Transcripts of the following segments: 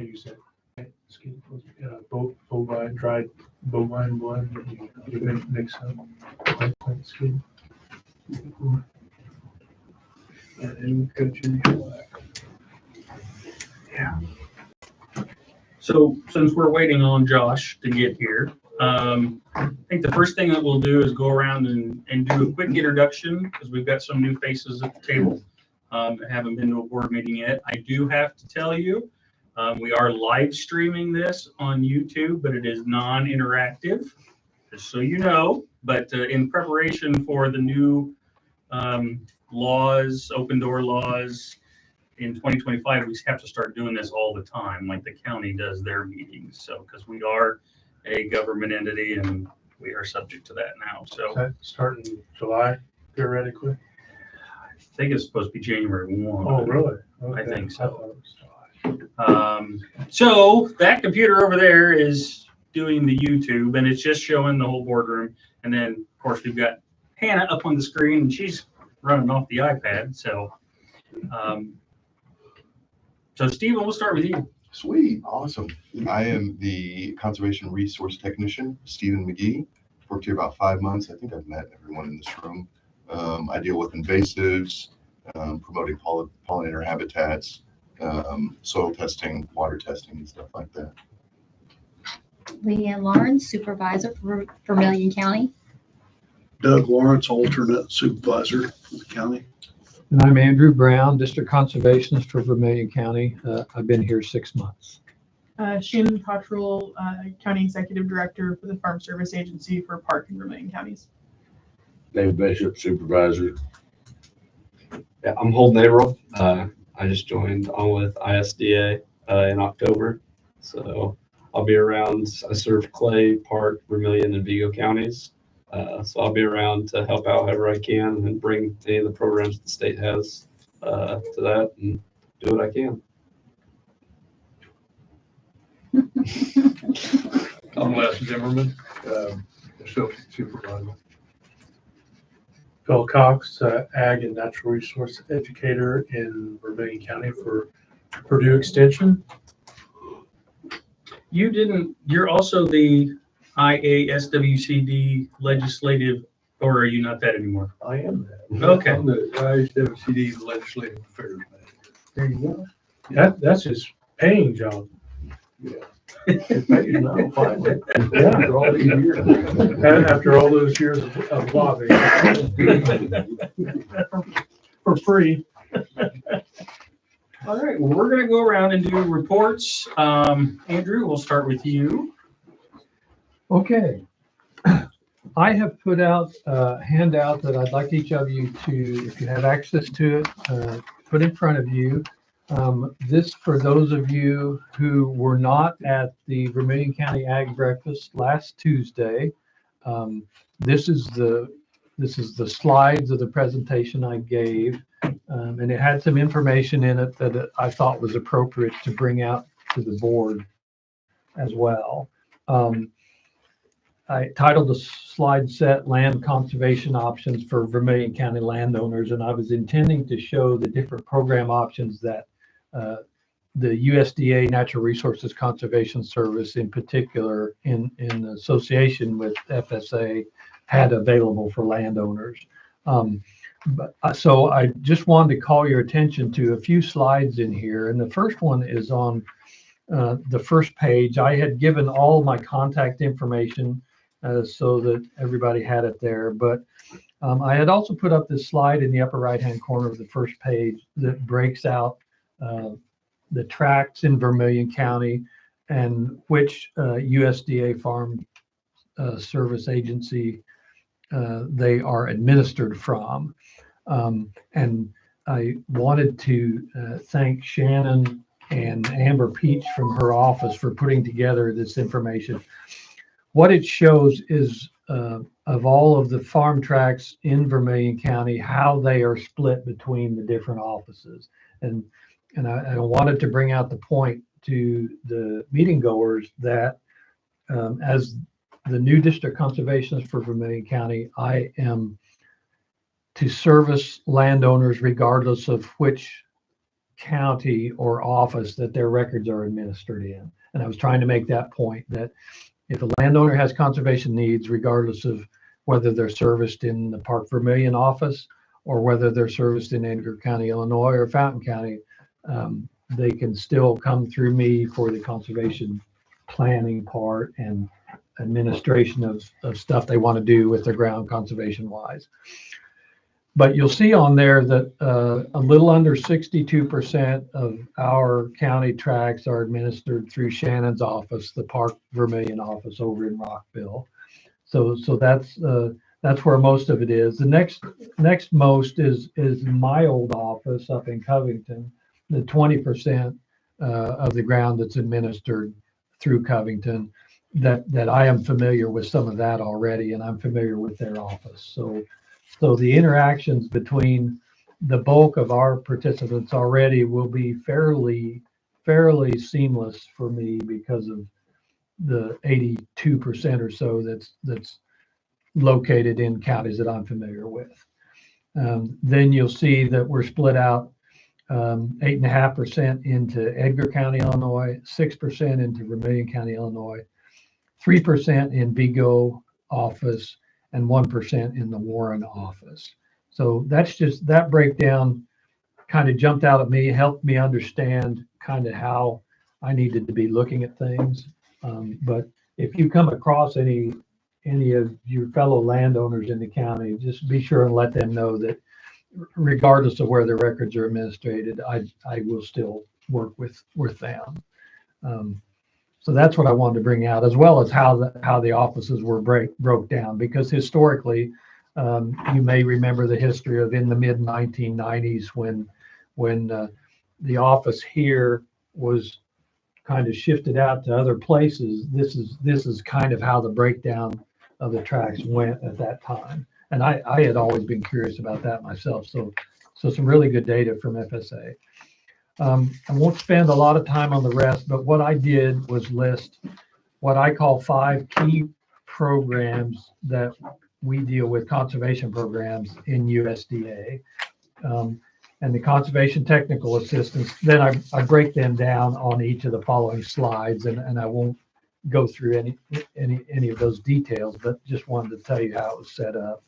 I use that. Bovine, dried bovine blood, you mix up. Skin. And continue. Yeah. So since we're waiting on Josh to get here, I think the first thing that we'll do is go around and do a quick introduction because we've got some new faces at the table. That haven't been to a board meeting yet. I do have to tell you, we are live streaming this on YouTube, but it is non-interactive, just so you know. But in preparation for the new laws, open door laws, in 2025, we have to start doing this all the time, like the county does their meetings. So, because we are a government entity and we are subject to that now. So, That starting July, theoretically. I think it's supposed to be January 1. Oh, really? Okay. I think so. I thought it was July. So that computer over there is doing the YouTube and it's just showing the whole boardroom. And then, of course, we've got Hannah up on the screen and she's running off the iPad. So, Stephen, we'll start with you. Sweet, awesome. I am the Conservation Resource Technician, Stephen McGee. Worked here about 5 months. I think I've met everyone in this room. I deal with invasives, promoting pollinator habitats, soil testing, water testing, and stuff like that. Leanne Lawrence, Supervisor for Vermilion County. Doug Lawrence, alternate supervisor for the county. And I'm Andrew Brown, District Conservationist for Vermilion County. I've been here 6 months. Shannon Cottrell, County Executive Director for the Farm Service Agency for Park and Vermilion counties. David Bishop, Supervisor. Yeah, I'm Holden Averill. I just joined on with ISDA in October. So I'll be around. I serve Clay, Park, Vermilion, and Vigo counties. So I'll be around to help out however I can and bring any of the programs the state has to that and do what I can. I'm Les Zimmerman, Associate Supervisor. Phil Cox, Ag and Natural Resource Educator in Vermilion County for Purdue Extension. You're also the IASWCD legislative, or are you not that anymore? I am that. Okay. I'm the ISWCD Legislative Affairs Manager. There you go. That's his paying job. Yeah. It pays now, finally. Yeah. After all these years. After all those years of lobbying. For free. All right, well, we're going to go around and do reports. Andrew, we'll start with you. Okay. I have put out a handout that I'd like each of you to, if you have access to it, put in front of you. This, for those of you who were not at the Vermilion County Ag Breakfast last Tuesday, this is the slides of the presentation I gave, and it had some information in it that I thought was appropriate to bring out to the board as well. I titled the slide set Land Conservation Options for Vermilion County Landowners, and I was intending to show the different program options that the USDA Natural Resources Conservation Service in particular in association with FSA had available for landowners. So I just wanted to call your attention to a few slides in here. And the first one is on the first page. I had given all my contact information so that everybody had it there. But I had also put up this slide in the upper right-hand corner of the first page that breaks out the tracts in Vermilion County and which USDA Farm Service Agency they are administered from. And I wanted to thank Shannon and Amber Peach from her office for putting together this information. What it shows is of all of the farm tracts in Vermilion County, how they are split between the different offices. And I wanted to bring out the point to the meeting goers that as the new district conservationist for Vermilion County, I am to service landowners regardless of which county or office that their records are administered in. And I was trying to make that point that if a landowner has conservation needs, regardless of whether they're serviced in the Park Vermillion office or whether they're serviced in Edgar County, Illinois, or Fountain County, they can still come through me for the conservation planning part and administration of stuff they want to do with their ground conservation wise. But you'll see on there that a little under 62% of our county tracts are administered through Shannon's office, the Park Vermillion office over in Rockville. So that's where most of it is. The next most is my old office up in Covington, the 20% of the ground that's administered through Covington. That I am familiar with some of that already, and I'm familiar with their office. So the interactions between the bulk of our participants already will be fairly seamless for me because of the 82% or so that's located in counties that I'm familiar with. Then you'll see that we're split out 8.5% into Edgar County, Illinois, 6% into Vermillion County, Illinois, 3% in Vigo office, and 1% in the Warren office. So that's just, that breakdown kind of jumped out at me, helped me understand kind of how I needed to be looking at things. But if you come across any of your fellow landowners in the county, just be sure and let them know that regardless of where the records are administrated, I will still work with them. So that's what I wanted to bring out, as well as how the offices were broke down, because historically, you may remember the history of in the mid 1990s when the office here was kind of shifted out to other places. This is kind of how the breakdown of the tracks went at that time, and I had always been curious about that myself. So some really good data from FSA. I won't spend a lot of time on the rest, but what I did was list what I call 5 key programs that we deal with, conservation programs in USDA. And the conservation technical assistance, then I break them down on each of the following slides, and I won't go through any of those details, but just wanted to tell you how it was set up.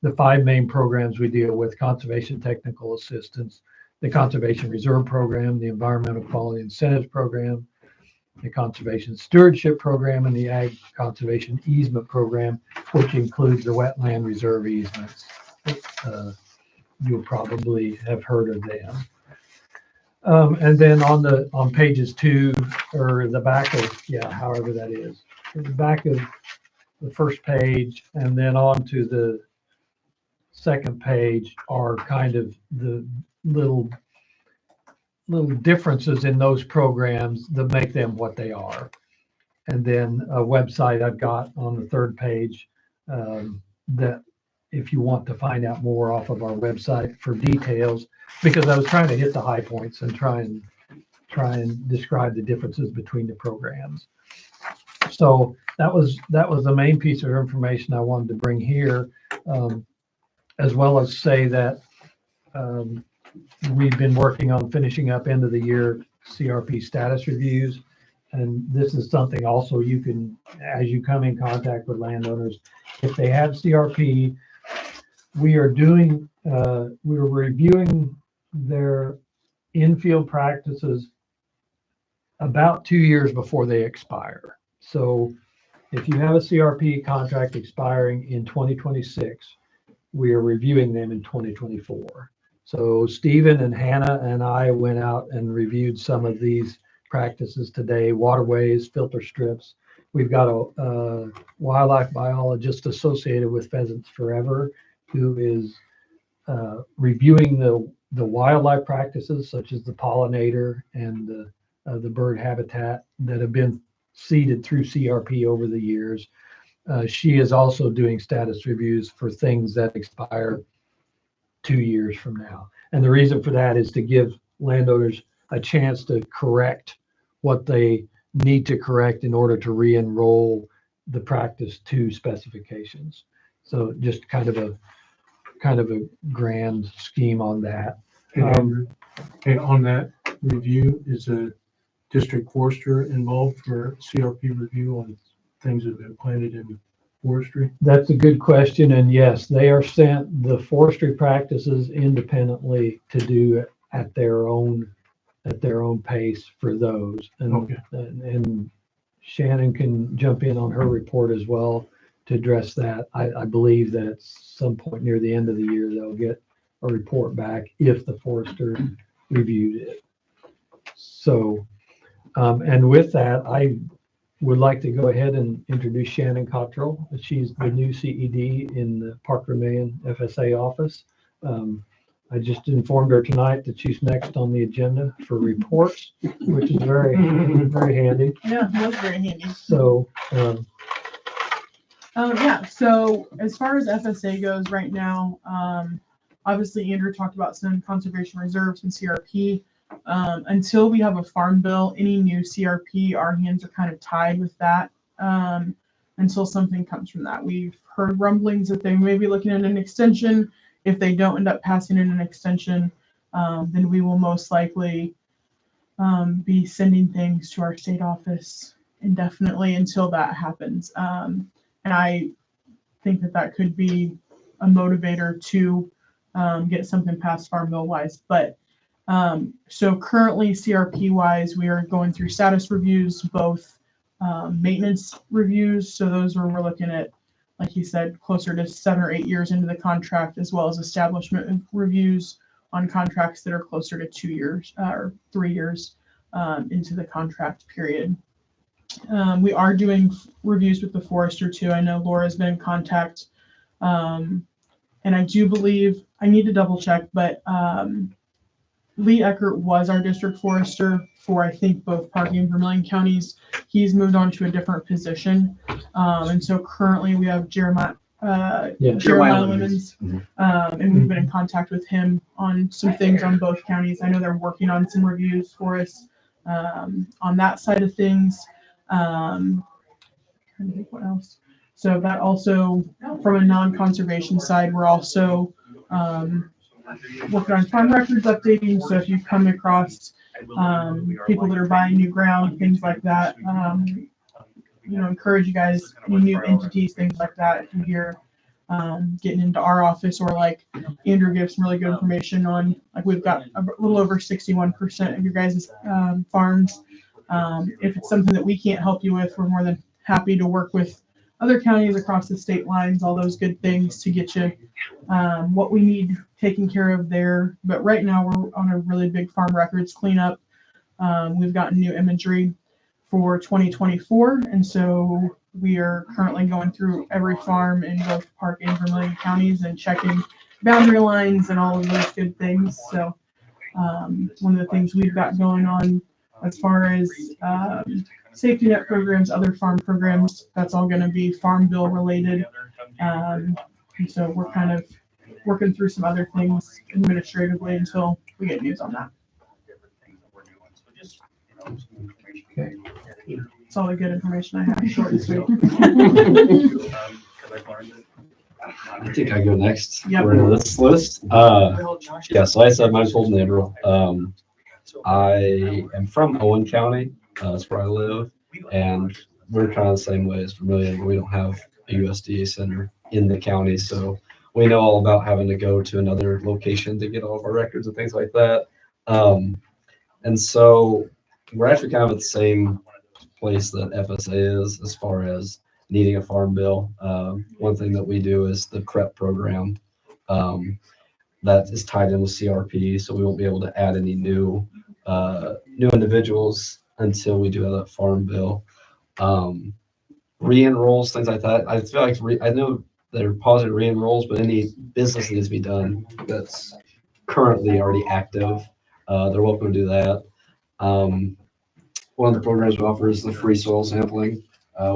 The 5 main programs we deal with: conservation technical assistance, the Conservation Reserve Program, the Environmental Quality Incentives Program, the Conservation Stewardship Program, and the Ag Conservation Easement Program, which includes the wetland reserve easements. You'll probably have heard of them. And then on pages 2, or the back of, however that is, the back of the first page, and then on to the second page are kind of the little differences in those programs that make them what they are. And then a website I've got on the third page that if you want to find out more off of our website for details, because I was trying to hit the high points and try and describe the differences between the programs. So that was the main piece of information I wanted to bring here, as well as say that we've been working on finishing up end of the year CRP status reviews. And this is something also you can, as you come in contact with landowners, if they have CRP, we are reviewing their in-field practices about 2 years before they expire. So if you have a CRP contract expiring in 2026, we are reviewing them in 2024. So Stephen and Hannah and I went out and reviewed some of these practices today: waterways, filter strips. We've got a wildlife biologist associated with Pheasants Forever who is reviewing the wildlife practices, such as the pollinator and the bird habitat that have been seeded through CRP over the years. She is also doing status reviews for things that expire 2 years from now. And the reason for that is to give landowners a chance to correct what they need to correct in order to re-enroll the practice to specifications. So just kind of a grand scheme on that. And on that review, is a district forester involved for CRP review on things that have been planted in forestry? That's a good question, and yes, they are sent the forestry practices independently to do at their own pace for those. Okay. And Shannon can jump in on her report as well to address that. I believe that at some point near the end of the year, they'll get a report back if the forester reviewed it. So, and with that, I would like to go ahead and introduce Shannon Cottrell. She's the new CED in the Park Vermillion FSA office. I just informed her tonight that she's next on the agenda for reports, which is very, very handy. Yeah, that was very handy. So, Yeah, so as far as FSA goes right now, obviously Andrew talked about some conservation reserves and CRP. Until we have a farm bill, any new CRP, our hands are kind of tied with that until something comes from that. We've heard rumblings that they may be looking at an extension. If they don't end up passing in an extension, then we will most likely be sending things to our state office indefinitely until that happens. And I think that that could be a motivator to get something passed farm bill wise. But so currently CRP wise, we are going through status reviews, both maintenance reviews. So those where we're looking at, like he said, closer to 7 or 8 years into the contract, as well as establishment reviews on contracts that are closer to 2 years or 3 years into the contract period. We are doing reviews with the forester too. I know Laura's been in contact. And I do believe, I need to double check, but Lee Eckert was our district forester for, I think, both Park and Vermillion counties. He's moved on to a different position. And so currently we have Jeremiah Lemons. And we've been in contact with him on some things on both counties. I know they're working on some reviews for us on that side of things. Trying to think what else. So that also, from a non-conservation side, we're also working on farm records updating. So if you come across people that are buying new ground, things like that, encourage you guys, any new entities, things like that. If you hear getting into our office, or like Andrew gives some really good information on, like we've got a little over 61% of your guys' farms. If it's something that we can't help you with, we're more than happy to work with other counties across the state lines, all those good things to get you what we need taken care of there. But right now we're on a really big farm records cleanup. We've gotten new imagery for 2024. And so we are currently going through every farm in both Park and Vermillion counties and checking boundary lines and all of those good things. So one of the things we've got going on as far as safety net programs, other farm programs, that's all going to be farm bill related. And so we're kind of working through some other things administratively until we get news on that. Okay. It's all the good information I have, short and sweet. I think I go next. Yep. We're in this list. Yeah, so like I said, my name's Holden Averill. I am from Owen County. That's where I live. And we're kind of the same way as Vermillion. We don't have a USDA center in the county. So we know all about having to go to another location to get all of our records and things like that. And so we're actually kind of at the same place that FSA is as far as needing a farm bill. One thing that we do is the CREP program that is tied in with CRP. So we won't be able to add any new individuals until we do have that farm bill. Re-enrolls, things like that. I feel like I know they're positive re-enrolls, but any business needs to be done that's currently already active. They're welcome to do that. One of the programs we offer is the free soil sampling.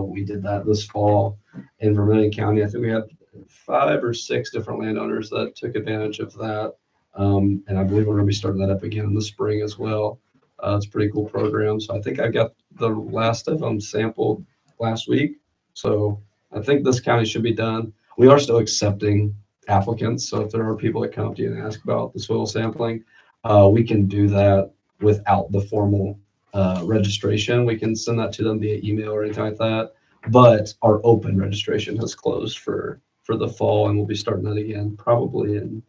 We did that this fall in Vermillion County. I think we had 5 or 6 different landowners that took advantage of that. And I believe we're going to be starting that up again in the spring as well. It's a pretty cool program. So I think I got the last of them sampled last week. So I think this county should be done. We are still accepting applicants. So if there are people that come up to you and ask about the soil sampling, we can do that without the formal registration. We can send that to them via email or anything like that. But our open registration has closed for the fall, and we'll be starting that again probably in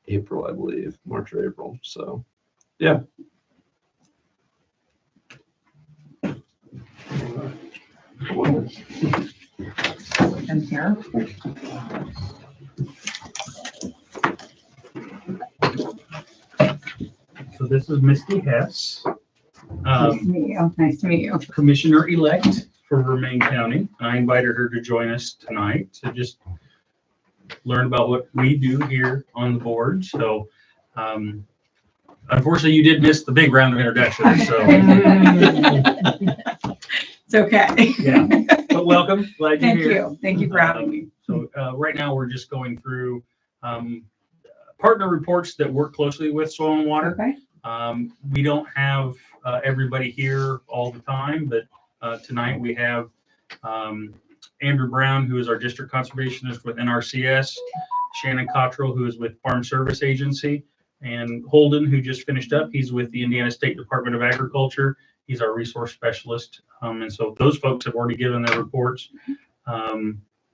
April, I believe, March or April. So, yeah. And here. So this is Misty Hess, Nice to meet you. Nice to meet you. Commissioner-elect for Vermillion County. I invited her to join us tonight to just learn about what we do here on the board. So, unfortunately, you did miss the big round of introductions, so. It's okay. Yeah, but welcome. Glad you're Thank here. you. Thank you for having me. So right now, we're just going through partner reports that work closely with Soil and Water. Okay. We don't have everybody here all the time, but tonight we have Andrew Brown, who is our district conservationist with NRCS, Shannon Cottrell, who is with Farm Service Agency, and Holden, who just finished up. He's with the Indiana State Department of Agriculture. He's our resource specialist. And so those folks have already given their reports.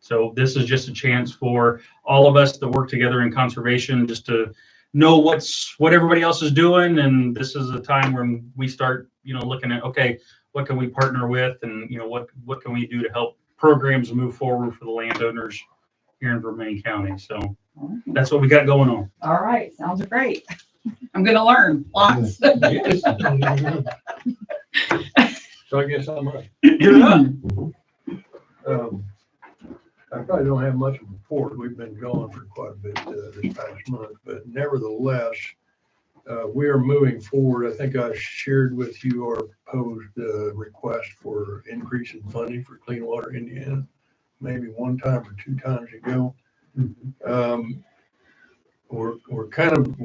So this is just a chance for all of us that work together in conservation just to know what everybody else is doing. And this is a time when we start, looking at, okay, what can we partner with, and, what can we do to help programs move forward for the landowners here in Vermillion County. So that's what we got going on. All right. Sounds great. I'm going to learn lots. Yes. So I guess I'm up. You're up. I probably don't have much of a report. We've been gone for quite a bit this past month, but nevertheless, we are moving forward. I think I shared with you our proposed request for increase in funding for Clean Water Indiana, maybe one time or two times ago. We're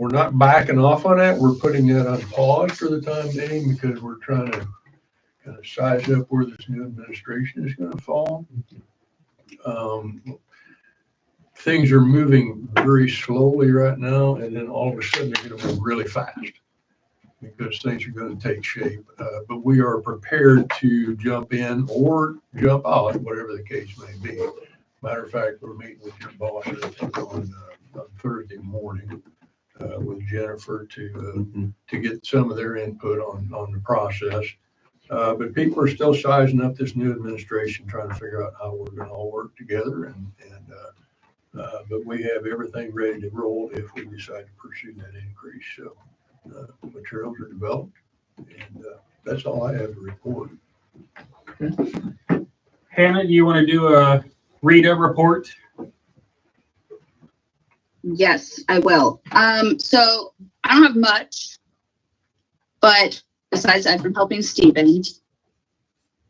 not backing off on that. We're putting that on pause for the time being because we're trying to kind of size up where this new administration is going to fall. Things are moving very slowly right now, and then all of a sudden they're going to move really fast because things are going to take shape. But we are prepared to jump in or jump out, whatever the case may be. Matter of fact, we're meeting with your boss, I think, on Thursday morning with Jennifer to get some of their input on the process. But people are still sizing up this new administration, trying to figure out how we're going to all work together. But we have everything ready to roll if we decide to pursue that increase. So materials are developed, and that's all I have to report. Hannah, do you want to do a RETA report? Yes, I will. So I don't have much, but besides I've been helping Stephen.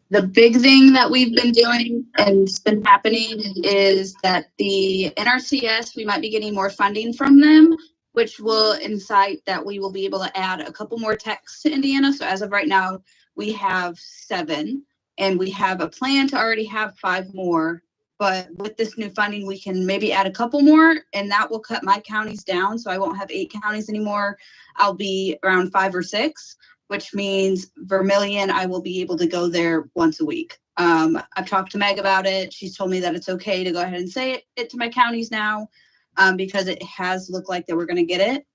The big thing that we've been doing and it's been happening is that the NRCS, we might be getting more funding from them, which will incite that we will be able to add a couple more techs to Indiana. So as of right now, we have 7, and we have a plan to already have 5 more. But with this new funding, we can maybe add a couple more, and that will cut my counties down. So I won't have 8 counties anymore. I'll be around 5 or 6, which means Vermillion, I will be able to go there once a week. I've talked to Meg about it. She's told me that it's okay to go ahead and say it to my counties now, because it has looked like that we're going to get it.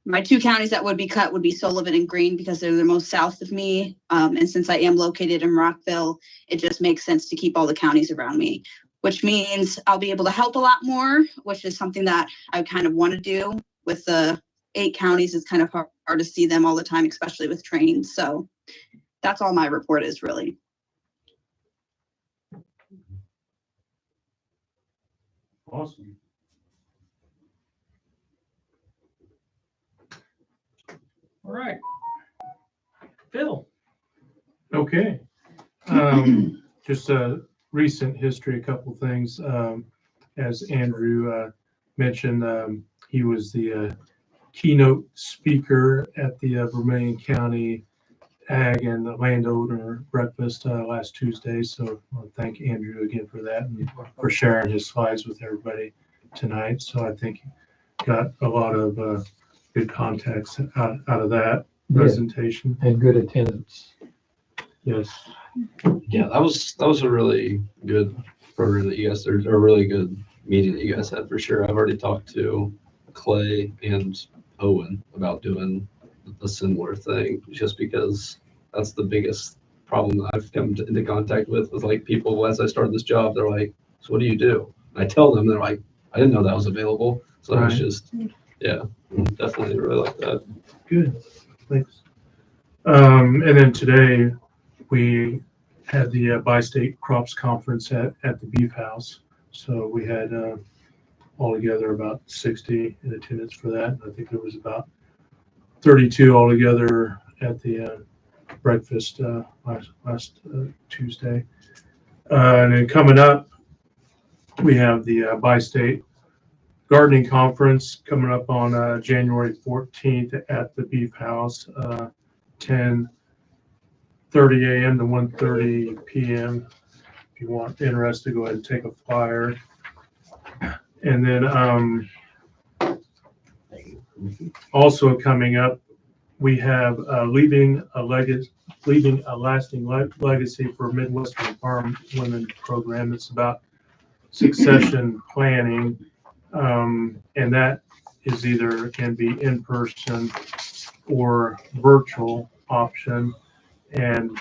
My 2 counties that would be cut would be Sullivan and Greene because they're the most south of me. And since I am located in Rockville, it just makes sense to keep all the counties around me, which means I'll be able to help a lot more, which is something that I kind of want to do. With the 8 counties, it's kind of hard to see them all the time, especially with trains. So that's all my report is really. Awesome. All right. Phil. Okay. Just a recent history, a couple things. As Andrew mentioned, he was the keynote speaker at the Vermillion County Ag and Landowner Breakfast last Tuesday. So I want to thank Andrew again for that and for sharing his slides with everybody tonight. So I think got a lot of good contacts out of that Yeah. presentation. And good attendance. Yes. Yeah, that was a really good program that you guys, or a really good meeting that you guys had for sure. I've already talked to Clay and Owen about doing a similar thing, just because that's the biggest problem that I've come into contact with like people as I started this job. They're like, so what do you do? And I tell them, they're like, I didn't know that was available. So it's Right. just, yeah, definitely really like that. Good. Thanks. And then today we had the Bi-State Crops Conference at the Beef House. So we had altogether about 60 in attendance for that. I think there was about 32 altogether at the breakfast last Tuesday. And then coming up, we have the Bi-State Gardening Conference coming up on January 14th at the Beef House, 10:30 a.m. to 1:30 p.m. If you want interested, go ahead and take a flyer. And then also coming up, we have leaving a lasting legacy for Midwestern Farm Women program. It's about succession planning, and that is either can be in person or virtual option. And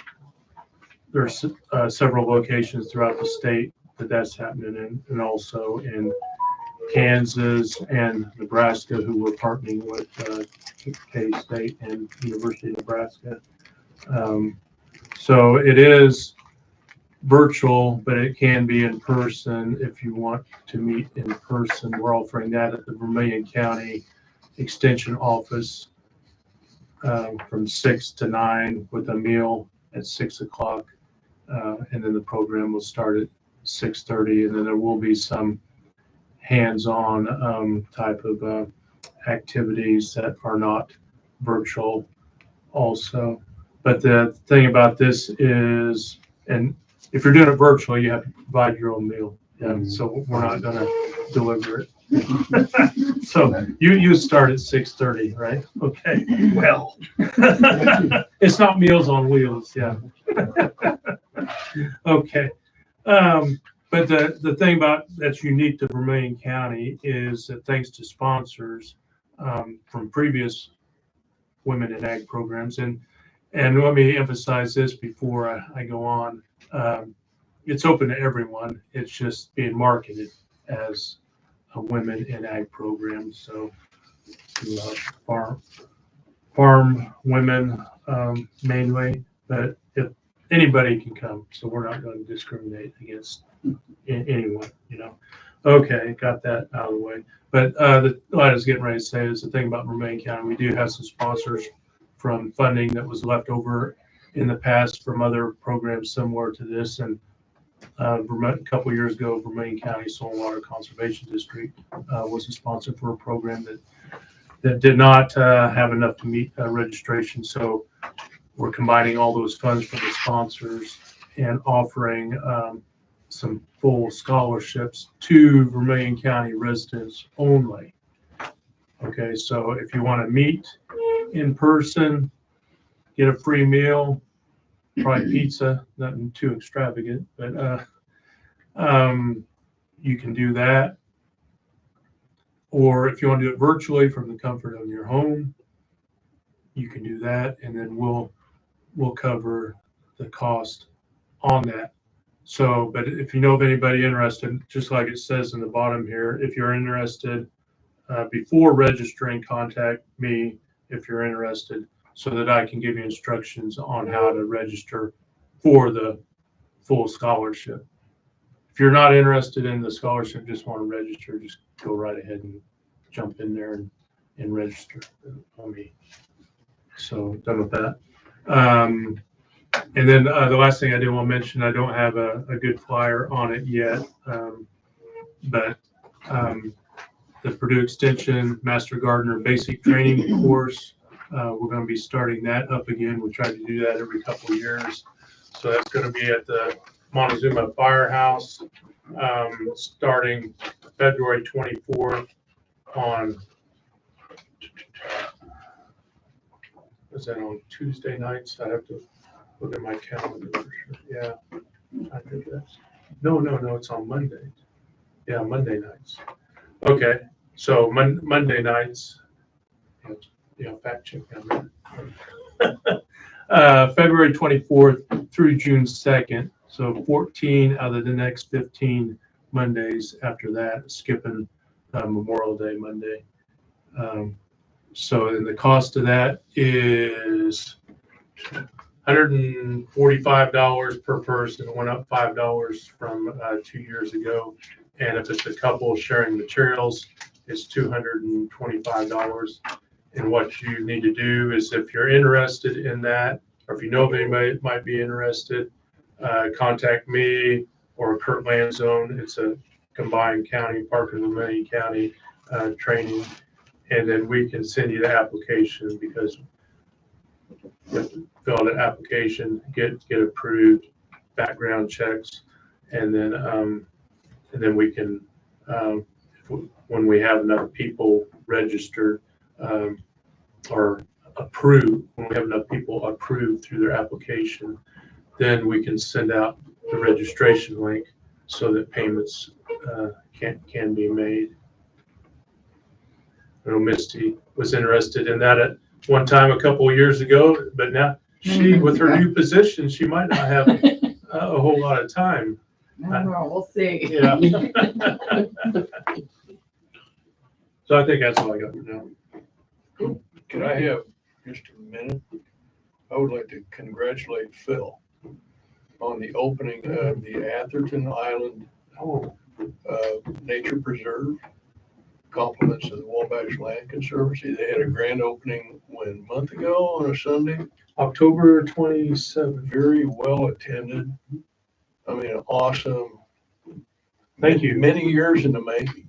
there's several locations throughout the state that that's happening in, and also in Kansas and Nebraska, who we're partnering with K-State and University of Nebraska. So it is virtual, but it can be in person if you want to meet in person. We're offering that at the Vermilion County Extension Office from 6 to 9 with a meal at 6 o'clock. And then the program will start at 6:30, and then there will be some hands-on type of activities that are not virtual also. But the thing about this is, and if you're doing it virtual, you have to provide your own meal. Yeah, so we're not going to deliver it. So you start at 6:30, right? Okay. Well, it's not Meals on Wheels. Yeah. Okay. But the thing about that's unique to Vermilion County is that thanks to sponsors from previous Women in Ag programs, and let me emphasize this before I go on, it's open to everyone. It's just being marketed as a Women in Ag program. So to farm women mainly, but if anybody can come, so we're not going to discriminate against anyone, you know. Okay, got that out of the way. But what I was getting ready to say is the thing about Vermilion County, we do have some sponsors from funding that was left over in the past from other programs similar to this. And a couple of years ago, Vermilion County Soil and Water Conservation District was a sponsor for a program that did not have enough to meet registration. So we're combining all those funds from the sponsors and offering some full scholarships to Vermilion County residents only. Okay, so if you want to meet in person, get a free meal, probably pizza, nothing too extravagant, but you can do that. Or if you want to do it virtually from the comfort of your home, you can do that, and then we'll cover the cost on that. So, but if you know of anybody interested, just like it says in the bottom here, if you're interested, before registering, contact me if you're interested, so that I can give you instructions on how to register for the full scholarship. If you're not interested in the scholarship, just want to register, just go right ahead and jump in there and register on me. So done with that. And then the last thing I did want to mention, I don't have a good flyer on it yet, but the Purdue Extension Master Gardener Basic Training course, we're going to be starting that up again. We try to do that every couple of years. So that's going to be at the Montezuma Firehouse starting February 24th on is that on Tuesday nights? I have to look at my calendar for sure. Yeah, I think that's, no, it's on Monday. Yeah, Monday nights. Okay, so Monday nights, fact check on that. February 24th through June 2nd. So 14 out of the next 15 Mondays after that, skipping Memorial Day Monday. So then the cost of that is $145 per person. It went up $5 from 2 years ago. And if it's a couple sharing materials, it's $225. And what you need to do is, if you're interested in that, or if you know of anybody that might be interested, contact me or Kurt Lanzone. It's a combined county, Park and Vermilion County training. And then we can send you the application, because you have to fill out an application, get approved, background checks, and then we can, when we have enough people registered or approved, when we have enough people approved through their application, then we can send out the registration link so that payments can be made. I know Misty was interested in that at one time a couple of years ago, but now she, with her new position, she might not have a whole lot of time. I don't know, we'll see. Yeah. So I think that's all I got for now. Could I have just a minute? I would like to congratulate Phil on the opening of the Atherton Island Nature Preserve. Compliments of the Wabash Land Conservancy. They had a grand opening a month ago on a Sunday. October 27th. Very well attended. I mean, awesome. Thank you. Many years in the making.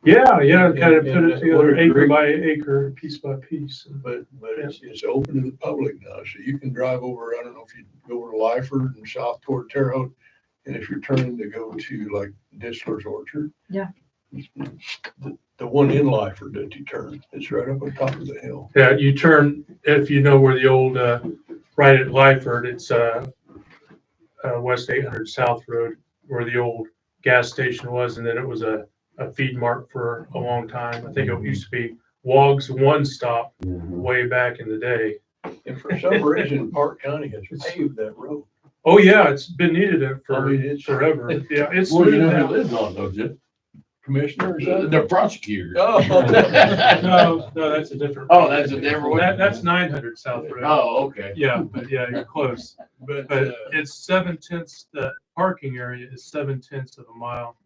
Yeah, kind of put And it together what a acre great- by acre, piece by piece. But it's open to the public now, so you can drive over. I don't know if you go over to Lyford and south toward Terre Haute, and if you're turning to go to like Disler's Orchard. Yeah. The one in Lyford that you turn, it's right up on top of the hill. Yeah, you turn, if you know where the old, right at Lyford, it's West 800 South Road, where the old gas station was, and then it was a feed mart for a long time. I think it used to be Wog's One Stop way back in the day. And for some reason, Park County has paved that road. Oh, yeah, it's been needed I for mean, it's forever. Yeah, it's. Well, you know smoothed who out. lives on, don't you? Commissioner or something? The prosecutor. Oh. No, that's a different. Oh, that's a different one? That's 900 South Road. Oh, okay. Yeah, but yeah, you're close. But But it's 7/10, the parking area is 7/10 of a mile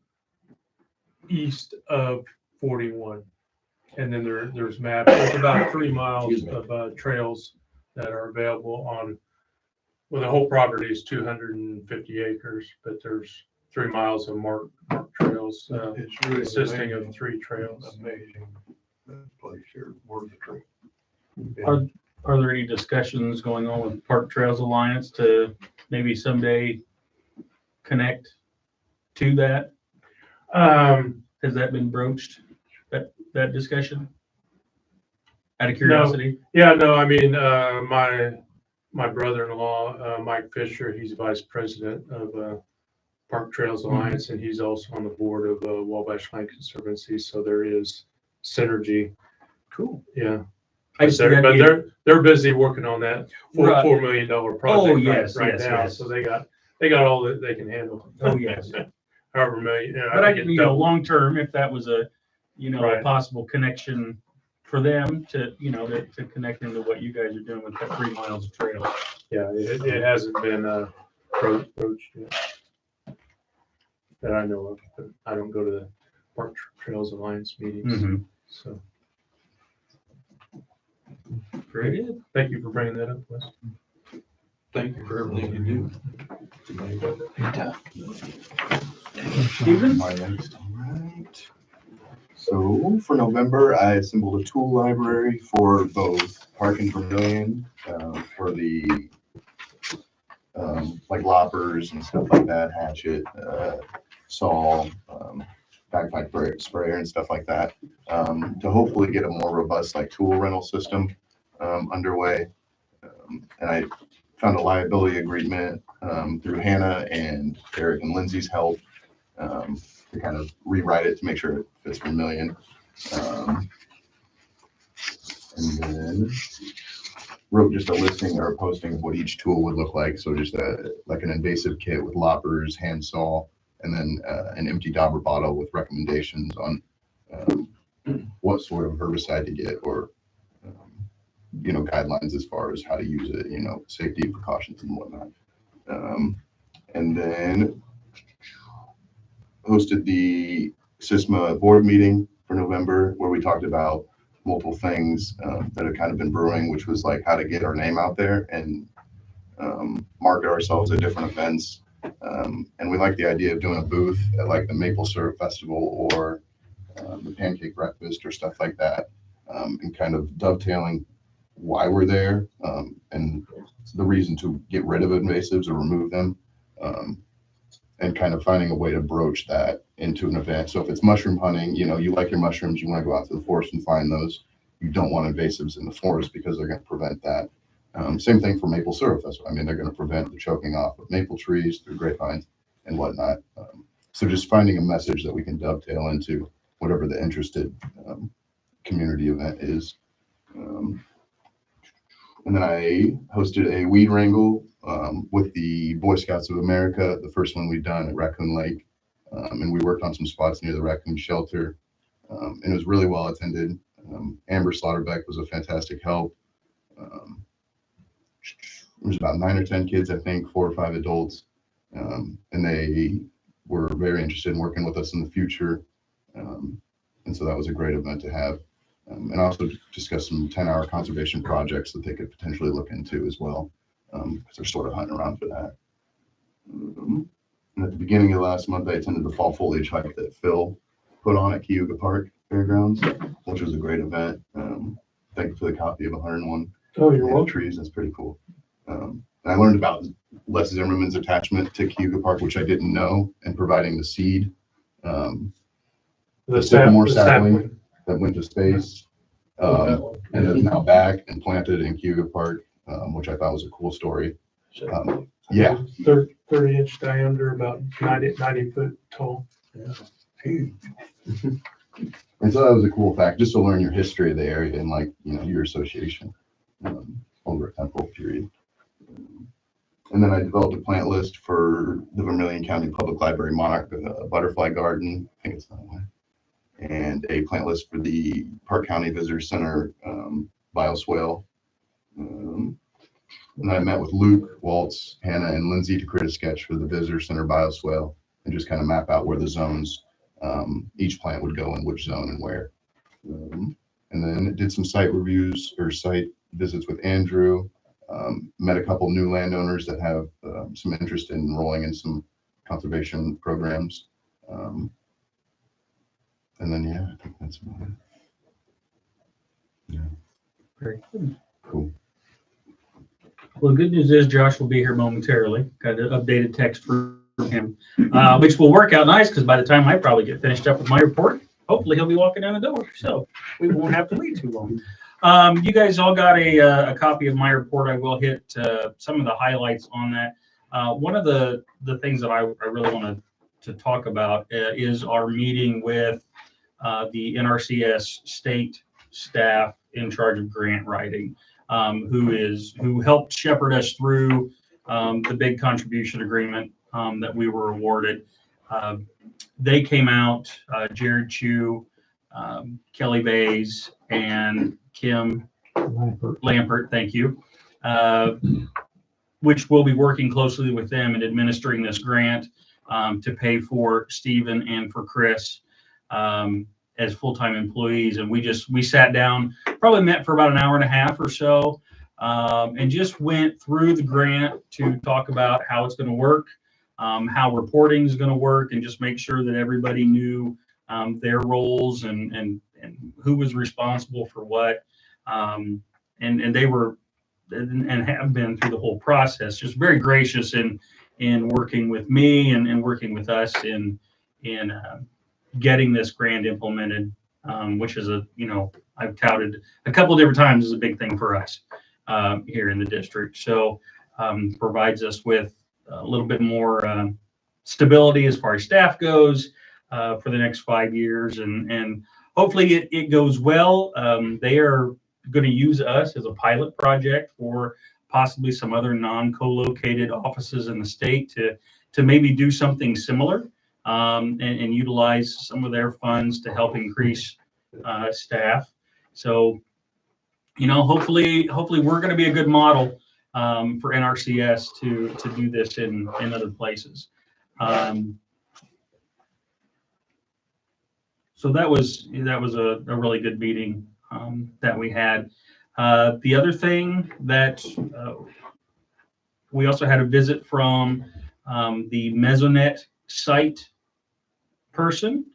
east of 41. And then there's maps, there's about 3 miles of trails that are available on, well, the whole property is 250 acres, but there's 3 miles of marked trails, it's really consisting amazing. of 3 trails. Amazing place here, worth the trip. Are there any discussions going on with Park Trails Alliance to maybe someday connect to that? Has that been broached, that discussion? Out of curiosity? Yeah, no, I mean, my brother-in-law, Mike Fisher, he's vice president of Park Trails Alliance, and he's also on the board of Wabash Land Conservancy, so there is synergy. Cool. Yeah. I But just think that'd be- they're busy working on that Right. $4 million project Oh, yes, right yes, now, yes. so they got all that they can handle. Oh, yes. However million. But I, think you it know, doubled. long term, if that was a, you know, a Right. possible connection for them to, you know, to connect into what you guys are doing with that 3 miles of trail. Yeah, it hasn't been broached yet that I know of, but I don't go to the Park Trails Alliance meetings, so. Very good. Thank you for bringing that up, Wes. Thank you for everything you do. Steven? My next, all right. So for November, I assembled a tool library for both Park and Vermilion, for the like loppers and stuff like that, hatchet, saw, backpack sprayer and stuff like that, to hopefully get a more robust like tool rental system. underway. And I found a liability agreement through Hannah and Eric and Lindsay's help to kind of rewrite it to make sure it fits Vermillion. And then wrote just a listing or a posting of what each tool would look like. So just like an invasive kit with loppers, handsaw, and then an empty dauber bottle with recommendations on what sort of herbicide to get, or guidelines as far as how to use it, safety precautions and whatnot. And then hosted the SISMA board meeting for November, where we talked about multiple things that have kind of been brewing, which was like how to get our name out there and market ourselves at different events. And we like the idea of doing a booth at like the Maple Syrup Festival or the Pancake Breakfast or stuff like that, and kind of dovetailing why we're there and the reason to get rid of invasives or remove them, and kind of finding a way to broach that into an event. So if it's mushroom hunting, you like your mushrooms, you want to go out to the forest and find those. You don't want invasives in the forest because they're going to prevent that. Same thing for Maple Syrup Festival. I mean, they're going to prevent the choking off of maple trees through grapevines and whatnot. So just finding a message that we can dovetail into whatever the interested community event is. And then I hosted a weed wrangle with the Boy Scouts of America, the first one we've done at Raccoon Lake. And we worked on some spots near the raccoon shelter. And it was really well attended. Amber Slaughterbeck was a fantastic help. There was about 9 or 10 kids, I think, 4 or 5 adults. And they were very interested in working with us in the future. And so that was a great event to have. And also discuss some 10-hour conservation projects that they could potentially look into as well, because they're sort of hunting around for that. And at the beginning of last month, I attended the fall foliage hike that Phil put on at Cayuga Park Fairgrounds, which was a great event. Thank you for the copy of 101 trees. That's pretty cool. And I learned about Les Zimmerman's attachment to Cayuga Park, which I didn't know, and providing the seed. The sycamore sapling that went to space, and is now back and planted in Cayuga Park, which I thought was a cool story. Yeah. 30-inch diameter, about 90 foot tall. Yeah. And so that was a cool fact, just to learn your history of the area and your association over a temporal period. And then I developed a plant list for the Vermillion County Public Library Monarch Butterfly Garden. I think it's that way. And a plant list for the Park County Visitor Center bioswale. And I met with Luke, Waltz, Hannah, and Lindsay to create a sketch for the Visitor Center bioswale and just kind of map out where the zones, each plant would go in which zone and where. And then did some site reviews or site visits with Andrew. Met a couple new landowners that have some interest in enrolling in some conservation programs. And then, yeah, I think that's about it. Yeah. Very good. Cool. Well, the good news is Josh will be here momentarily. Got an updated text from him, which will work out nice because by the time I probably get finished up with my report, hopefully he'll be walking down the door. So we won't have to wait too long. You guys all got a copy of my report. I will hit some of the highlights on that. One of the things that I really want to talk about is our meeting with the NRCS state staff in charge of grant writing, who helped shepherd us through the big contribution agreement that we were awarded. They came out, Jared Chu, Kelly Bays, and Kim Lampert, thank you, which will be working closely with them in administering this grant to pay for Stephen and for Chris as full-time employees. And we sat down, probably met for about an hour and a half or so, and just went through the grant to talk about how it's going to work, how reporting is going to work, and just make sure that everybody knew their roles and who was responsible for what. And they were and have been through the whole process, just very gracious in working with me and working with us in getting this grant implemented which is I've touted a couple different times as a big thing for us here in the district. So provides us with a little bit more stability as far as staff goes for the next 5 years, and hopefully it goes well. They are going to use us as a pilot project for possibly some other non-co-located offices in the state to maybe do something similar and utilize some of their funds to help increase staff. So, hopefully we're going to be a good model for NRCS to do this in other places. So that was a really good meeting that we had. The other thing that we also had a visit from the Mesonet site person.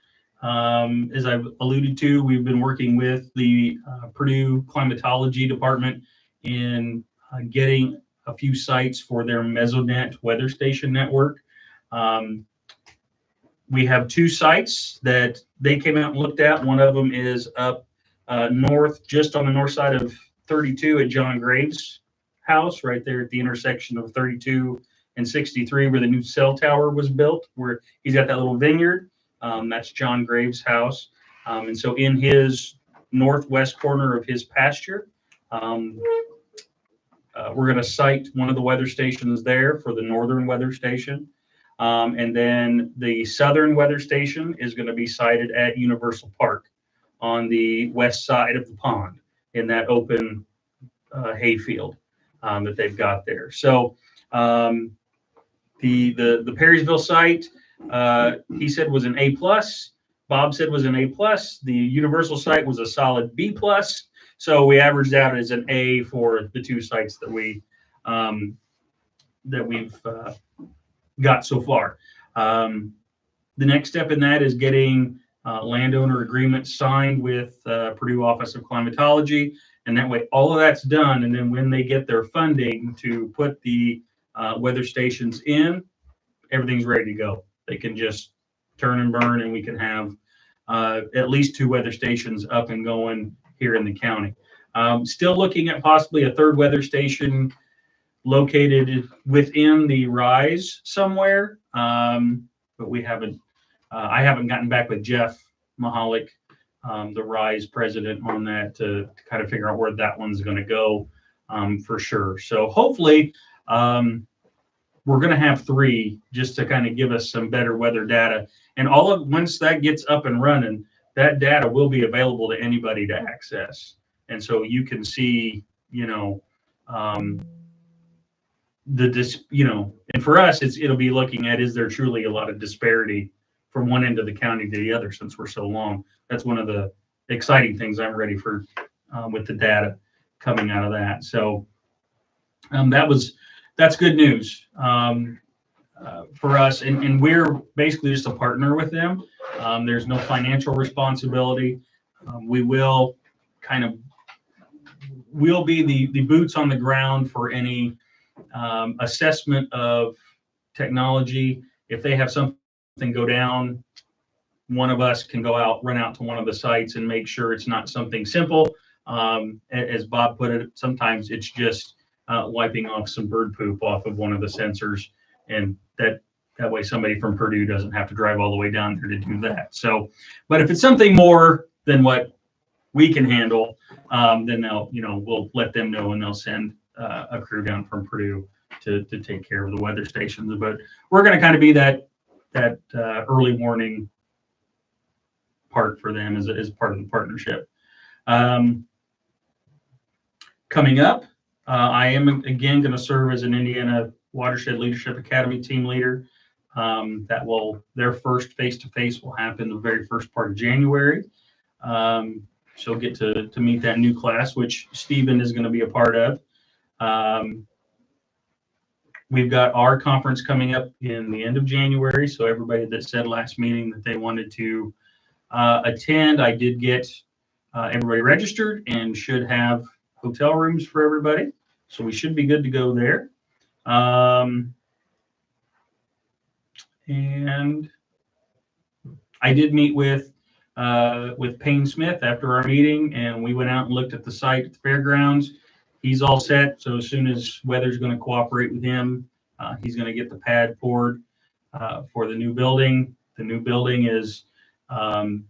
As I've alluded to, we've been working with the Purdue Climatology Department in getting a few sites for their Mesonet weather station network. We have 2 sites that they came out and looked at. One of them is up north, just on the north side of 32 at John Graves' house, right there at the intersection of 32 and 63, where the new cell tower was built, where he's got that little vineyard. That's John Graves' house. And so in his northwest corner of his pasture, we're going to site one of the weather stations there for the northern weather station. And then the southern weather station is going to be sited at Universal Park on the west side of the pond in that open hayfield that they've got there. So the Perrysville site, he said was an A+. Bob said was an A+. The Universal site was a solid B+. So we averaged out as an A for the 2 sites that we've got so far. The next step in that is getting landowner agreements signed with Purdue Office of Climatology, and that way all of that's done. And then when they get their funding to put the weather stations in, everything's ready to go. They can just turn and burn, and we can have at least 2 weather stations up and going here in the county. Still looking at possibly a 3rd weather station located within the Rise somewhere, but we haven't. I haven't gotten back with Jeff Mahalik, the Rise president, on that to kind of figure out where that one's going to go for sure. So hopefully we're going to have 3 just to kind of give us some better weather data. And once that gets up and running, that data will be available to anybody to access. And so you can see, and for us, it'll be looking at, is there truly a lot of disparity from one end of the county to the other, since we're so long. That's one of the exciting things I'm ready for with the data coming out of that. So that's good news for us. And we're basically just a partner with them. There's no financial responsibility. We'll be the boots on the ground for any assessment of technology. If they have something go down, one of us can run out to one of the sites and make sure it's not something simple. As Bob put it, sometimes it's just wiping off some bird poop off of one of the sensors, and that way somebody from Purdue doesn't have to drive all the way down there to do that. So, but if it's something more than what we can handle, then we'll let them know, and they'll send a crew down from Purdue to take care of the weather stations. But we're going to kind of be that early warning part for them as part of the partnership. Coming up, I am again going to serve as an Indiana Watershed Leadership Academy team leader. Their first face-to-face will happen the very first part of January. She'll get to meet that new class, which Stephen is going to be a part of. We've got our conference coming up in the end of January. So everybody that said last meeting that they wanted to attend, I did get everybody registered and should have hotel rooms for everybody. So we should be good to go there. And I did meet with with Payne Smith after our meeting, and we went out and looked at the site at the fairgrounds. He's all set, so as soon as weather's going to cooperate with him, he's going to get the pad poured for the new building. The new building is on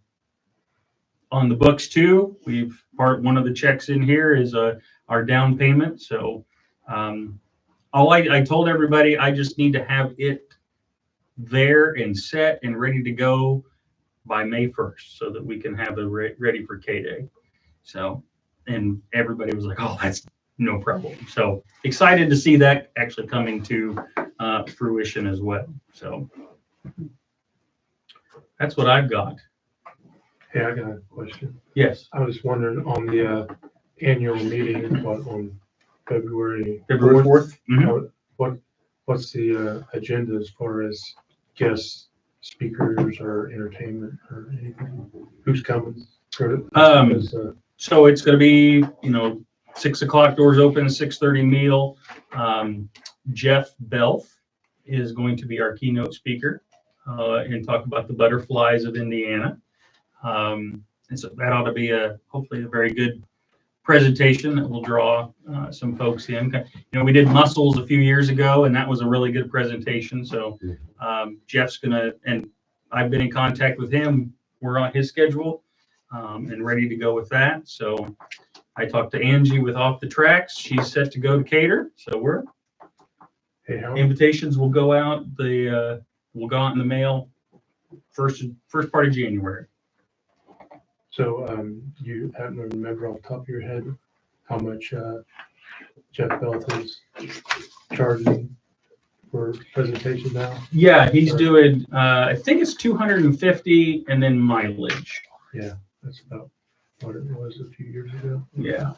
the books too. One of the checks in here is our down payment. So I told everybody I just need to have it there and set and ready to go by May 1st so that we can have it ready for K-Day. So, and everybody was like, oh, that's no problem. So excited to see that actually coming to fruition as well. So that's what I've got. Hey, I got a question. Yes. I was wondering on the annual meeting, on February February 4th, Mhm. What's the agenda as far as guest speakers or entertainment or anything? Who's coming? So it's going to be, 6 o'clock doors open, 6:30 meal. Jeff Belf is going to be our keynote speaker and talk about the butterflies of Indiana. And so that ought to be hopefully a very good presentation that will draw some folks in. We did mussels a few years ago, and that was a really good presentation. So Jeff's and I've been in contact with him. We're on his schedule and ready to go with that. So I talked to Angie with Off the Tracks. She's set to go to Cater. So invitations will go out. Will go out in the mail first part of January. So you happen to remember off the top of your head how much Jeff Belt is charging for presentation now? Yeah, he's doing, I think it's 250 and then mileage. Yeah, that's about what it was a few years ago. Yeah.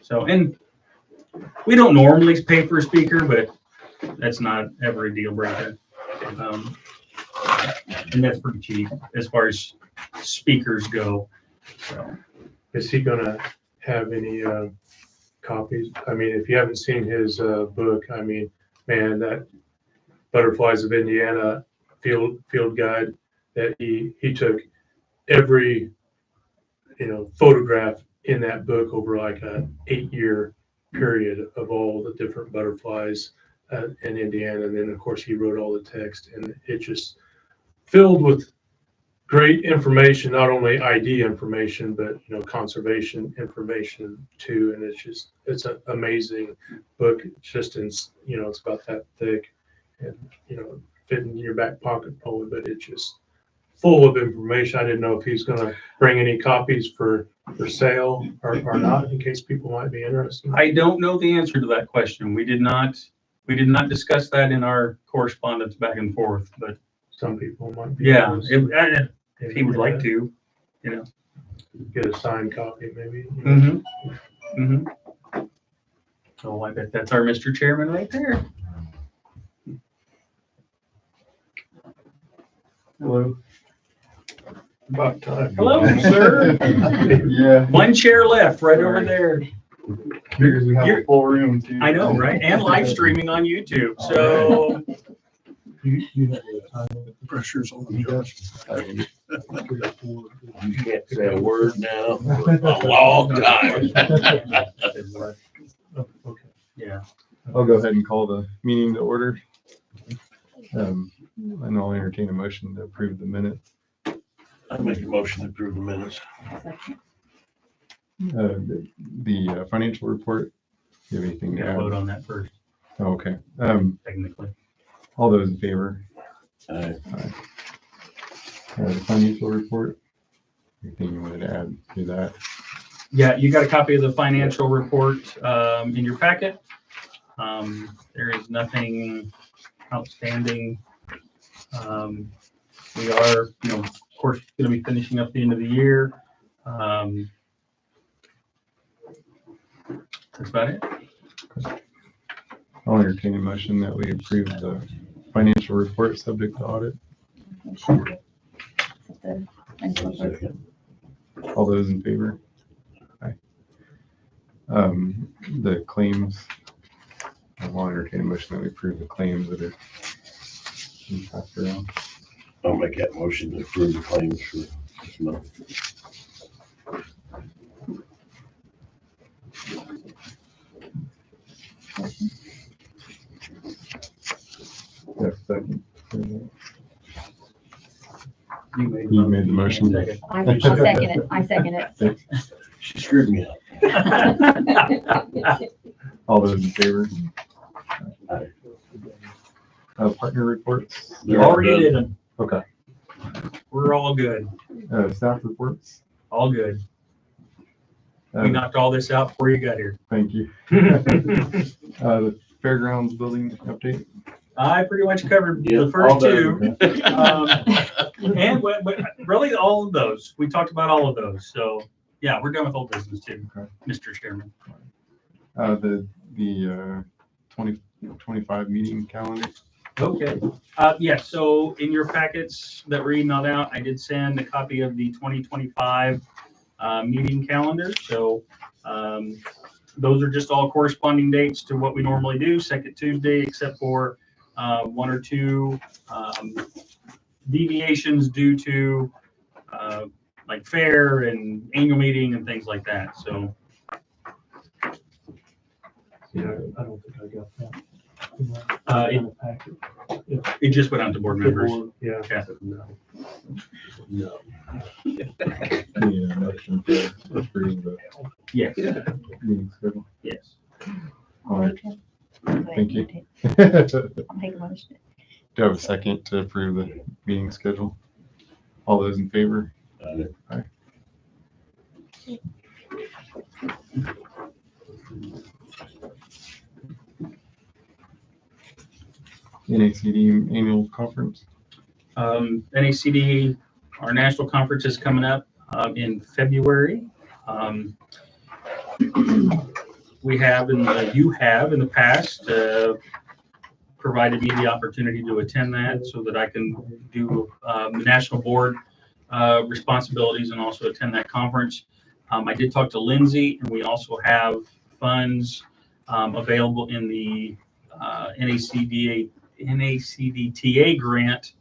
So, and we don't normally pay for a speaker, but that's not ever a deal breaker. And that's pretty cheap as far as speakers go. So. Is he gonna have any copies? I mean, if you haven't seen his book, I mean, man, that Butterflies of Indiana field guide that he took every photograph in that book over like a 8-year period of all the different butterflies in Indiana, and then of course he wrote all the text, and it just filled with great information, not only ID information, but conservation information too. And it's an amazing book. It's just it's about that thick, and fit in your back pocket probably, but it's just full of information. I didn't know if he's gonna bring any copies for sale or not, in case people might be interested. I don't know the answer to that question. We did not discuss that in our correspondence back and forth, but some people might be. Yeah, if he would like to, get a signed copy maybe. Oh, I bet that's our Mr. Chairman right there. Hello. About time. Hello, sir. Yeah. One chair left, right over there. Figures we have a full room too. I know, right? And live streaming on YouTube. So You have a time limit. The pressure's on you. You can't say a word now for a long time. Okay. yeah. I'll go ahead and call the meeting to order. And I'll entertain a motion to approve the minutes. I make a motion to approve the minutes. The financial report. Do you have anything to Gotta add? vote on that first, Oh, okay. technically. All those in favor? Aye. The financial report. Anything you wanted to add to that? Yeah, you got a copy of the financial report in your packet. There is nothing outstanding. We are, of course, going to be finishing up the end of the year. That's about it. I'll entertain a motion that we approve the financial report subject to audit. All those in favor? Aye. The claims. I'll entertain a motion that we approve the claims that are being passed around. I'll make that motion to approve the claims for Yeah, second. You made You made the motion. I'll second it. I second it. She screwed me up. All those in favor? Partner reports? You already did them. Okay. We're all good. Staff reports? All good. Uh, We knocked all this out before you got here. Thank you. The fairgrounds building update? I pretty much covered Yeah, the first all two. done. And but really all of those. We talked about all of those. So yeah, we're done with old business too, Okay. Mr. Chairman. The 2025 meeting calendar? Okay. Yeah, so in your packets that were emailed out, I did send a copy of the 2025 meeting calendar. So those are just all corresponding dates to what we normally do, second Tuesday, except for one or two deviations due to like fair and annual meeting and things like that. So Yeah, I don't think I got that. it, packet. it just went out to board members. Yeah. Yeah. No. Yeah, motion to approve the Yes. meeting schedule. Yes. All right, thank you. I'll make a motion. Do I have a second to approve the meeting schedule? All those in favor? Aye. NACD annual conference? NACD, our national conference is coming up in February. We have, and you have in the past, provided me the opportunity to attend that so that I can do the national board responsibilities and also attend that conference. I did talk to Lindsay, and we also have funds available in the NACDTA grant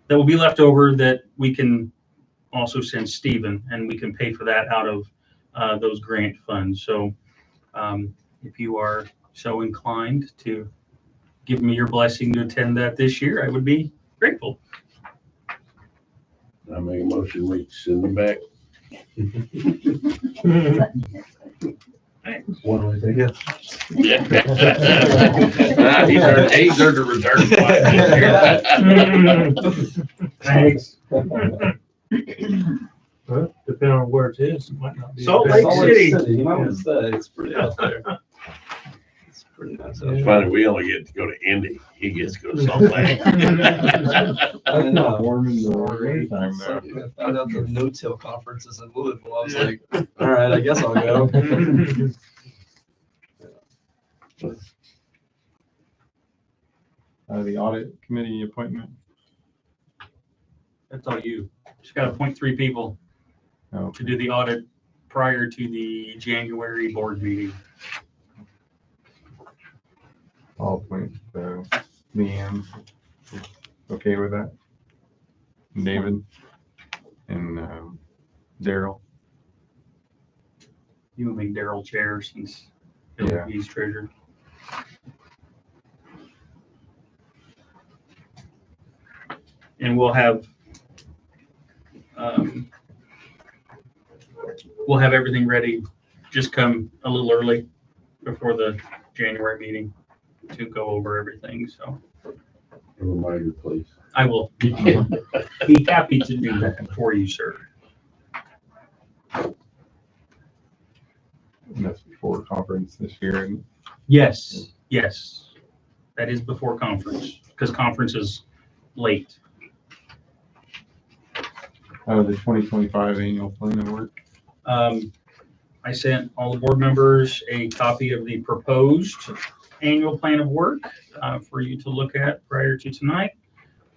that will be left over that we can also send Stephen, and we can pay for that out of those grant funds. So if you are so inclined to give me your blessing to attend that this year, I would be grateful. I make a motion, we send them back. What do I think? Yeah. He's earned a return. Thanks. Well, depending on where it is, it might not be. Salt Lake City. You might want to say, it's pretty out there. It's pretty nice out It's there. funny, we only get to go to Indy. He gets to go to Salt Lake. That's not warm in the rain time So, though. I found out the no-till conference is in Louisville. I was like, all right, I guess I'll go. The audit committee appointment? That's all you. Just got to appoint 3 people Oh, to do the audit prior to the January board meeting. I'll appoint Leanne. Okay with that? David and Daryl. You will make Daryl chair since Yeah. he's treasurer. And we'll have everything ready. Just come a little early before the January meeting to go over everything. So A reminder, please. I will be happy to do that for you, sir. And that's before conference this year. And Yes, yes. That is before conference, because conference is late. the 2025 annual plan of work. I sent all the board members a copy of the proposed annual plan of work for you to look at prior to tonight.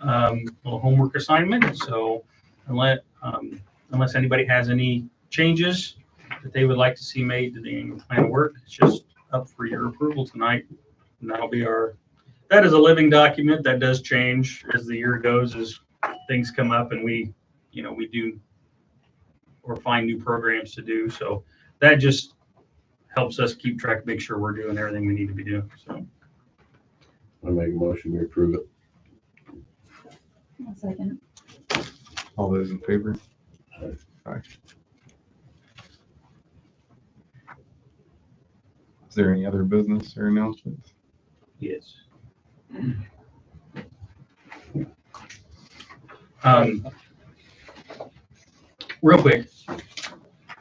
Little homework assignment. So unless anybody has any changes that they would like to see made to the annual plan of work, it's just up for your approval tonight. And that is a living document that does change as the year goes, as things come up and we we do or find new programs to do. So that just helps us keep track, make sure we're doing everything we need to be doing. So I make a motion to approve it. I'll second All those in favor? Aye. Is there any other business or announcements? yes. Real quick,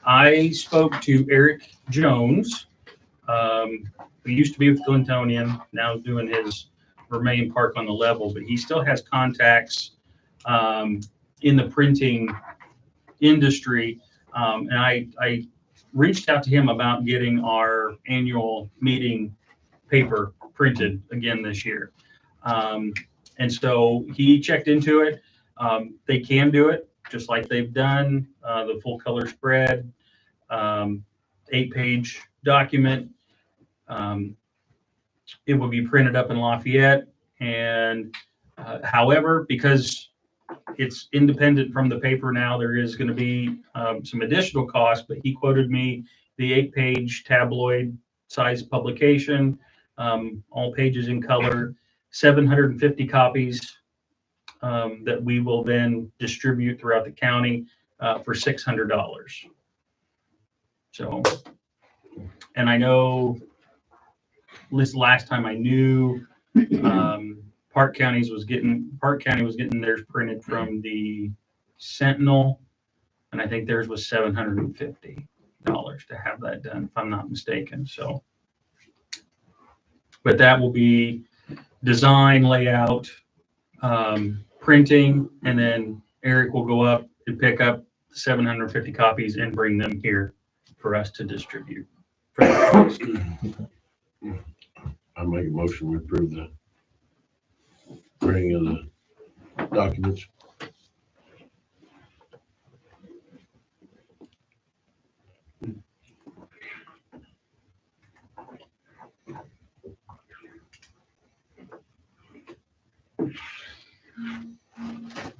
I spoke to Eric Jones, who used to be with Clintonian, now doing his Vermillion Park on the level, but he still has contacts in the printing industry. And I reached out to him about getting our annual meeting paper printed again this year. And so he checked into it. They can do it just like they've done the full color spread, 8-page document. It will be printed up in Lafayette. And however, because it's independent from the paper now, there is going to be some additional cost, but he quoted me the 8-page tabloid size publication, all pages in color, 750 copies that we will then distribute throughout the county for $600. So, and I know this last time I knew Park County was getting theirs printed from the Sentinel, and I think theirs was $750 to have that done, if I'm not mistaken. So, but that will be design, layout, printing, and then Eric will go up and pick up 750 copies and bring them here for us to distribute. I make a motion to approve the bringing of the documents.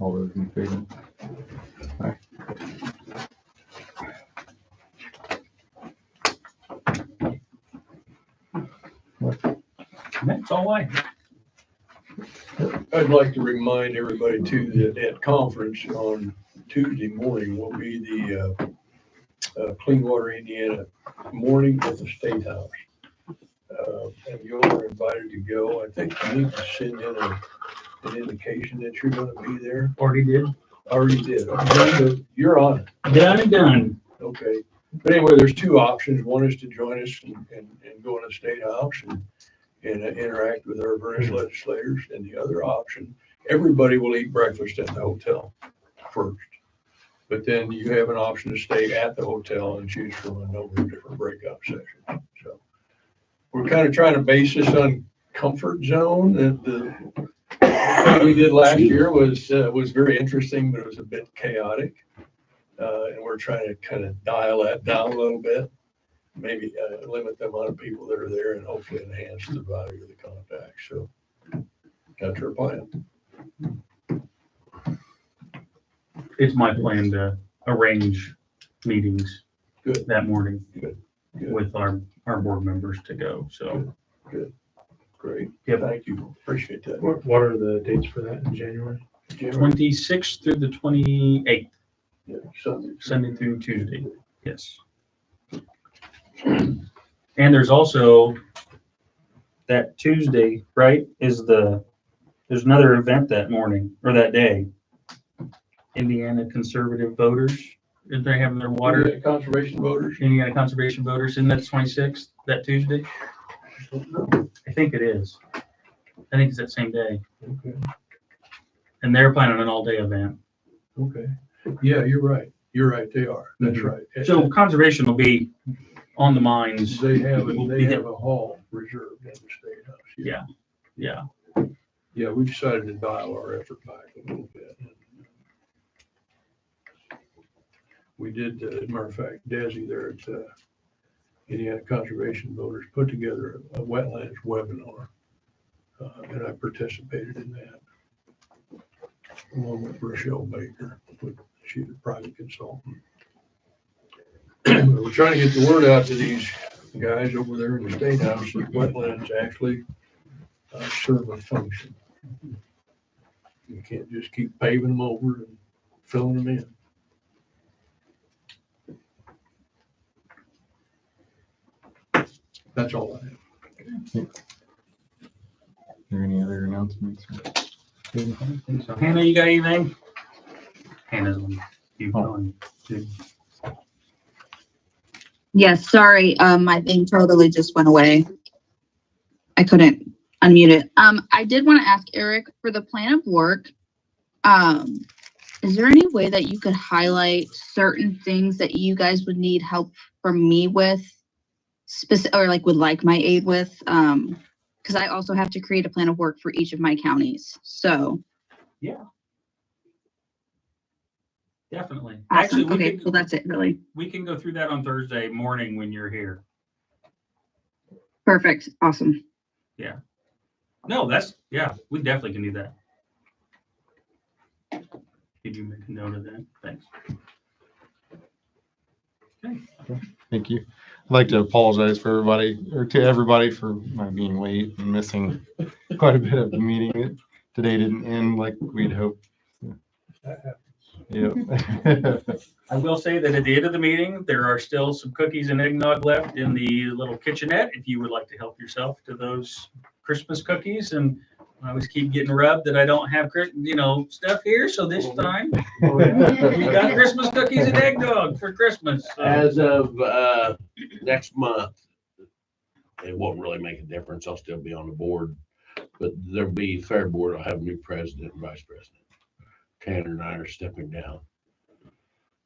All those in favor? Aye. That's all I have. I'd like to remind everybody too that at conference on Tuesday morning will be the Clean Water Indiana morning at the State House. And you all are invited to go. I think you need to send in an indication that you're going to be there. Already did. Already did. So you're on it. Done and done. Okay. But anyway, there's two options. One is to join us and go in the State House and interact with our various legislators. And the other option, everybody will eat breakfast at the hotel first. But then you have an option to stay at the hotel and choose from a number of different breakout sessions. So we're kind of trying to base this on comfort zone. What we did last year was very interesting, but it was a bit chaotic. And we're trying to kind of dial that down a little bit, maybe limit the amount of people that are there and hopefully enhance the value of the contact. So that's our plan. It's my plan to arrange meetings Good. that morning Good. with our board members to go. So Good. Great. Yep. Thank you. Appreciate that. What are the dates for that in January? 26th through the 28th, Yeah, Sunday. Sunday through Tuesday. Yes. And there's also that Tuesday, right? There's another event that morning or that day. Indiana Conservative Voters. Is they having their water? Yeah, conservation voters. Indiana Conservation Voters. Isn't that 26th, that Tuesday? I think it is. I think it's that same day. Okay. And they're planning an all-day event. Okay. Yeah, you're right. You're right. They are. That's Mhm. right. So conservation will be on the minds. They have a hall reserved in the State House. Yeah. Yeah. Yeah, we decided to dial our effort back a little bit. We did, as a matter of fact, Desi there at Indiana Conservation Voters put together a wetlands webinar, and I participated in that along with Rochelle Baker. She's a private consultant. We're trying to get the word out to these guys over there in the State House that wetlands actually serve a function. You can't just keep paving them over and filling them in. That's all I have. Are there any other announcements? So Hannah, you got anything? Hannah's on. Keep going. Good. Yes, sorry, my thing totally just went away. I couldn't unmute it. I did want to ask Eric for the plan of work. Is there any way that you could highlight certain things that you guys would need help from me with, or like would like my aid with? Because I also have to create a plan of work for each of my counties. So. Yeah. Definitely. Awesome. Actually, Okay, well, that's it, really. We can go through that on Thursday morning when you're here. Perfect. Awesome. Yeah. No, yeah, we definitely can do that. Did you make a note of that? Thanks. Okay. Thank you. I'd like to apologize for everybody, or to everybody, for my being late and missing quite a bit of the meeting. Today didn't end like we'd hoped. Yep. I will say that at the end of the meeting, there are still some cookies and eggnog left in the little kitchenette. If you would like to help yourself to those Christmas cookies, and I always keep getting rubbed that I don't have, stuff here. So this time we got Christmas cookies and eggnog for Christmas. So. As of next month, it won't really make a difference. I'll still be on the board, but there'll be Fair Board. I'll have a new president and vice president. Tanner and I are stepping down.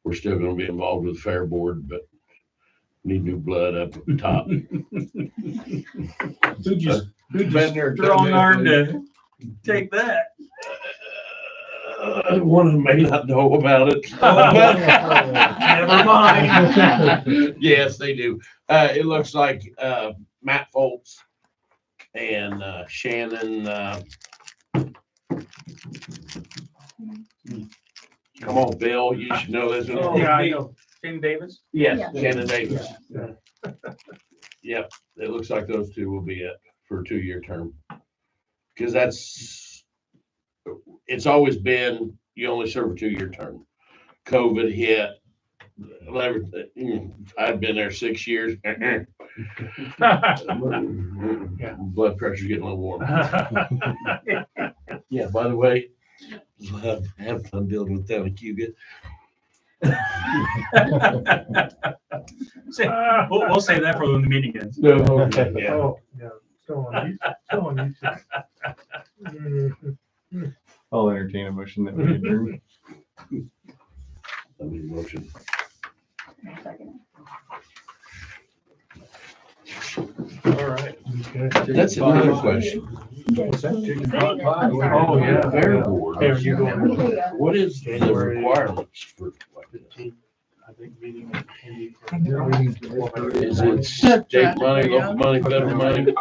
We're still going to be involved with the Fair Board, but need new blood up at the top. Who'd you been there? strong arm to take that? One of them may not know about it. Never mind. Yes, they do. It looks like Matt Foltz and Shannon. Come on, Bill. You should know this. Oh, yeah, I know. Shannon Davis? Yes, Yeah. Shannon Davis. Yep, it looks like those two will be it for a 2-year term. Because it's always been, you only serve a 2-year term. COVID hit. I've been there 6 years. Blood pressure's getting a little warm. Yeah, by the way, have fun dealing with Town of Cuba. We'll save that for when the meeting ends. No, okay, yeah. Oh, yeah. Still on YouTube. I'll entertain a motion that we adjourn. I need a motion. All right. That's another question. Oh, yeah. Fair Board. Hey, are you going? What is the requirements for? I think meeting. Is it state money, local money, federal money?